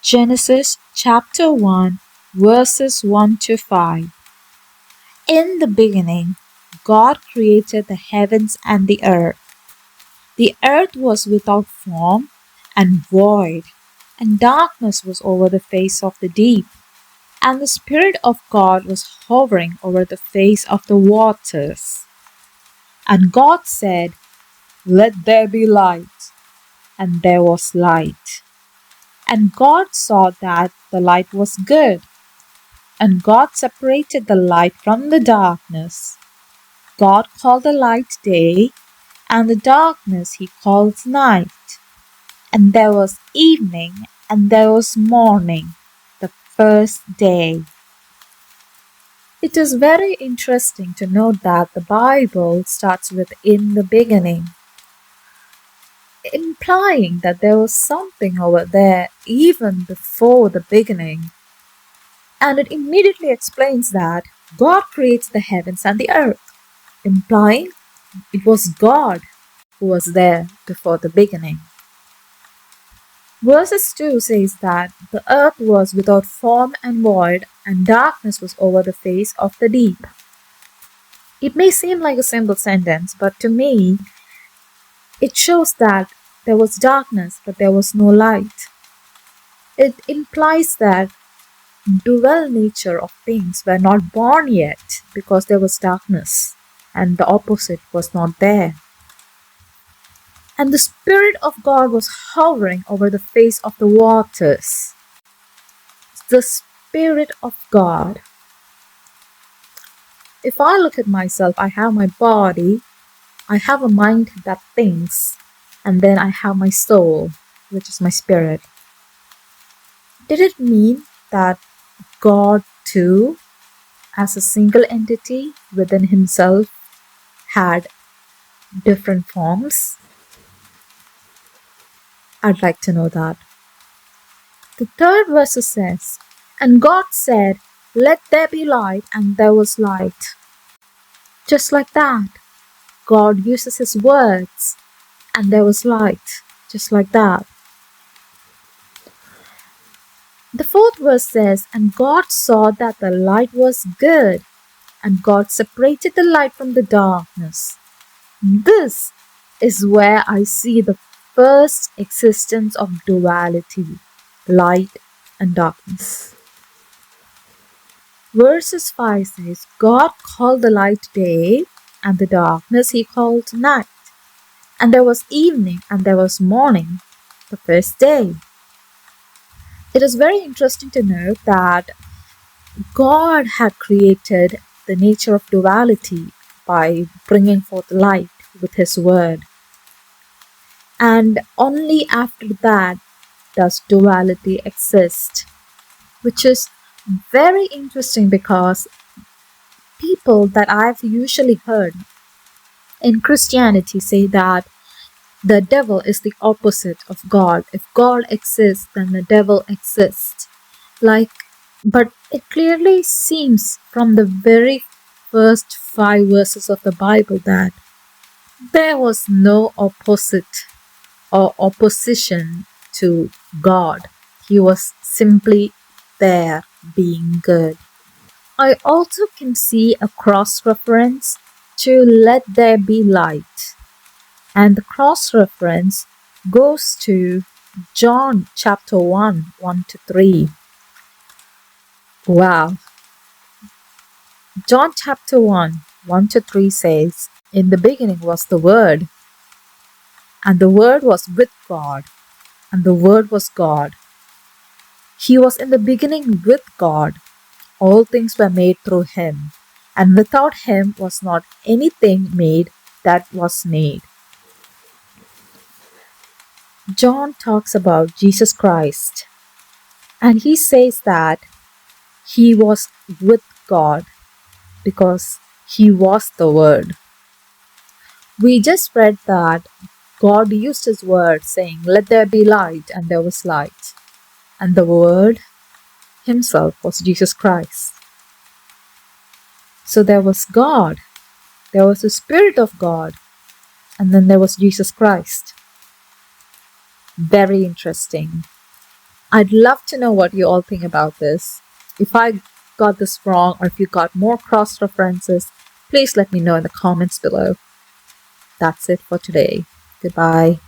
Genesis chapter 1, verses 1 to 5. In the beginning, God created the heavens and the earth. The earth was without form and void, and darkness was over the face of the deep. And the Spirit of God was hovering over the face of the waters. And God said, "Let there be light." And there was light. And God saw that the light was good. And God separated the light from the darkness. God called the light day, and the darkness he called night. And there was evening, and there was morning, the first day. It is very interesting to note that the Bible starts with "in the beginning," implying that there was something over there even before the beginning. And it immediately explains that God creates the heavens and the earth, implying it was God who was there before the beginning. Verses 2 says that the earth was without form and void, and darkness was over the face of the deep. It may seem like a simple sentence, but to me, it shows that there was darkness, but there was no light. It implies that dual nature of things were not born yet because there was darkness, and the opposite was not there. And the Spirit of God was hovering over the face of the waters. The Spirit of God. If I look at myself, I have my body, I have a mind that thinks, and then I have my soul, which is my spirit. Did it mean that God too, as a single entity within himself, had different forms? I'd like to know that. The third verse says, "And God said, let there be light, and there was light." Just like that, God uses his words, and there was light. Just like that. The fourth verse says, "And God saw that the light was good, and God separated the light from the darkness." This is where I see the first existence of duality, light and darkness. Verses 5 says, "God called the light day, and the darkness he called night. And there was evening, and there was morning, the first day." It is very interesting to note that God had created the nature of duality by bringing forth light with his word. And only after that does duality exist, which is very interesting because people that I've usually heard in Christianity say that the devil is the opposite of God. If God exists, then the devil exists. But it clearly seems from the very first 5 verses of the Bible that there was no opposite or opposition to God. He was simply there being good. I also can see a cross reference to "let there be light." And the cross reference goes to John chapter 1, 1 to 3. Wow. John chapter 1, 1 to 3 says, "In the beginning was the Word, and the Word was with God, and the Word was God. He was in the beginning with God. All things were made through him, and without him was not anything made that was made." John talks about Jesus Christ, and he says that he was with God because he was the Word. We just read that God used his word saying, "Let there be light," and there was light. And the Word himself was Jesus Christ. So there was God, there was the Spirit of God, and then there was Jesus Christ. Very interesting. I'd love to know what you all think about this. If I got this wrong or if you got more cross references, please let me know in the comments below. That's it for today. Goodbye.